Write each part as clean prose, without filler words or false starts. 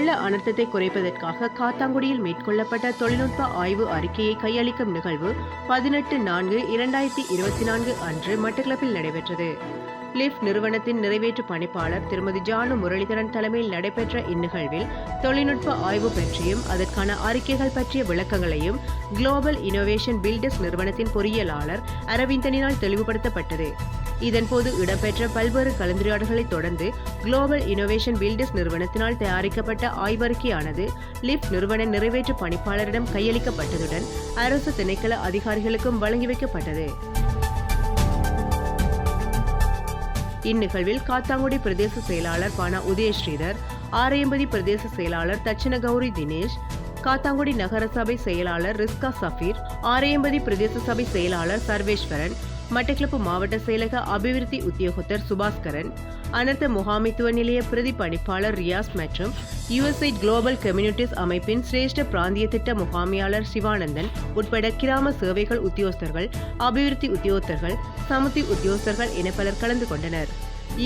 வெள்ள அனர்த்தத்தை குறைப்பதற்காக காத்தாங்குடியில் மேற்கொள்ளப்பட்ட தொழில்நுட்ப ஆய்வு அறிக்கையை கையளிக்கும் நிகழ்வு 18/4/2024 அன்று மட்டக்களப்பில் நடைபெற்றது. லிஃப்ட் நிறுவனத்தின் நிறைவேற்று பணிப்பாளர் திருமதி ஜானு முரளிதரன் தலைமையில் நடைபெற்ற இந்நிகழ்வில் தொழில்நுட்ப ஆய்வு பற்றியும் அதற்கான அறிக்கைகள் பற்றிய விளக்கங்களையும் குளோபல் இனோவேஷன் பில்டர்ஸ் நிறுவனத்தின் பொறியியலாளர் அரவிந்தனினால் தெளிவுபடுத்தப்பட்டது. இதன்போது இடம்பெற்ற பல்வேறு கலந்துரையாடல்களை தொடர்ந்து குளோபல் இனோவேஷன் பில்டர்ஸ் நிறுவனத்தினால் தயாரிக்கப்பட்ட ஆய்வறிக்கையானது லிஃப்ட் நிறுவன நிறைவேற்று பணிப்பாளரிடம் கையளிக்கப்பட்டதுடன் அரசு திணைக்கள அதிகாரிகளுக்கும் வழங்கி வைக்கப்பட்டது. இந்நிகழ்வில் காத்தாங்குடி பிரதேச செயலாளர் பானா உதயஸ்ரீதர், ஆரையம்பதி பிரதேச செயலாளர் தட்சண கௌரி தினேஷ், காத்தாங்குடி நகர சபை செயலாளர் ரிஸ்கா சஃபீர், ஆரையம்பதி பிரதேச சபை செயலாளர் சர்வேஸ்வரன், மட்டக்களப்பு மாவட்ட செயலக அபிவிருத்தி உத்தியோகத்தர் சுபாஸ்கரன், அனர்த்த முகாமைத்துவ நிலைய பிரதி பணிப்பாளர் ரியாஸ் மற்றும் USAID குளோபல் கம்யூனிட்டிஸ் அமைப்பின் சிரேஷ்ட பிராந்திய திட்ட முகாமையாளர் சிவானந்தன் உட்பட கிராம சேவைகள் உத்தியோகஸ்தர்கள், அபிவிருத்தி உத்தியோகத்தர்கள், சமுத்தி உத்தியோகஸ்தர்கள் என பலர் கலந்து கொண்டனர்.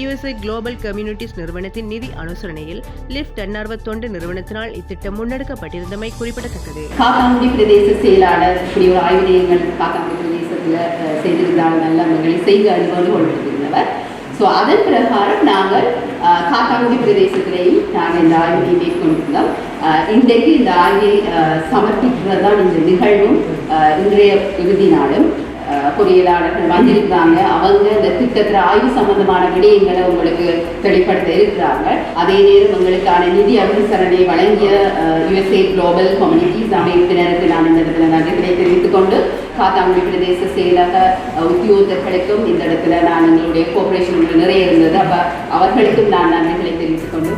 USAID குளோபல் கம்யூனிட்டிஸ் நிறுவனத்தின் நிதி அனுசரணையில் லிஃப்ட் தன்னார்வ தொண்டு நிறுவனத்தினால் இத்திட்டம் முன்னெடுக்கப்பட்டிருந்தமை குறிப்பிடத்தக்கது. காத்தாங்குடி பிரதேச செயலாளர் இப்படி ஒரு ஆய்வு நிலையங்கள் காத்தாங்குடி பிரதேசத்தில் செய்திருந்தால் நல்ல மகளை செய்து அனுபவம் கொண்டிருந்தவர். ஸோ அதன் பிரகாரம் நாங்கள் காத்தாங்குடி பிரதேசத்திலேயும் நாங்கள் இந்த ஆய்வினை மேற்கொண்டிருந்தோம். இன்றைக்கு இந்த ஆய்வை சமர்ப்பிக்கிறதான் இந்த நிகழ்வும் இன்றைய இறுதி நாளும் பொறியியலாளர்கள் வந்திருக்கிறாங்க. அவங்க இந்த திட்டத்தில் ஆய்வு சம்பந்தமான விடயங்களை உங்களுக்கு தெளிப்படுத்த இருக்கிறாங்க. அதே நேரம் உங்களுக்கான நிதி அனுசரணை வழங்கிய USAID குளோபல் கம்யூனிட்டிஸ் அமைப்பினருக்கு நான் இந்த இடத்துல நன்றிகளை தெரிவித்துக் கொண்டு காத்தாங்குடி பிரதேச செயலக உத்தியோகத்தர்களுக்கும் இந்த இடத்துல நான் எங்களுடைய கோஆபரேஷன் நிறைய இருந்தது. அப்போ அவர்களுக்கும் நான் நன்றிகளை தெரிவித்துக் கொண்டு